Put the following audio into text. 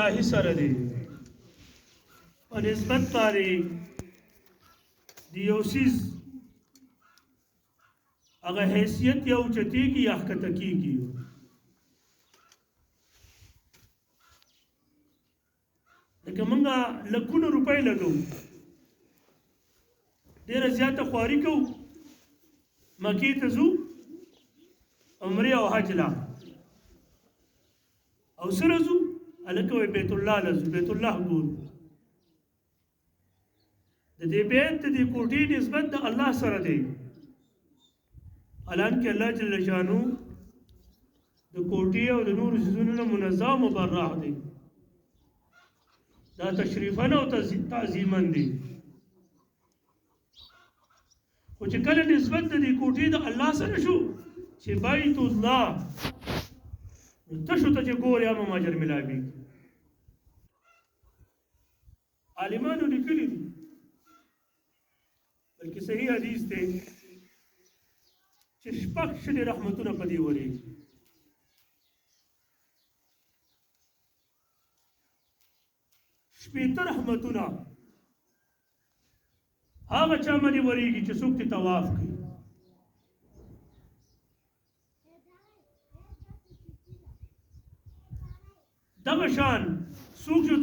الله سره دی په نسبت باندې د یو څیز هغه حیثیت یا اوچتېږي یا ښکته کېږي. لکه موږ لکونه روپۍ لګوو، ډېره زیاته خواري کوو، مکې ته ځو عمرې او حج له، او سره ځو هلکه وایي بیت الله له ځو، بیت الله ګورو. د دې بیت د دې کوټې نسبت د الله سره دی، حالانکه الله جل شانو د کوټې او د نورو څیزونو نه منزه او مبرع دی، دا تشریفاً او تعظیماً دی. خو چې کله نسبت د دې کوټې د الله سره شو چې بیت الله، نو تشو ته چې ګورې هم اجر ملاویږي. عالمانو لیکلي دي، بلکې صحیح حدیث دی چې شپږ شلې رحمتونه په دې ورېږي. شپېته رحمتونه هغه چا باندې ورېږي چې څوک ترې طواف کوي. دغه شان څوک چې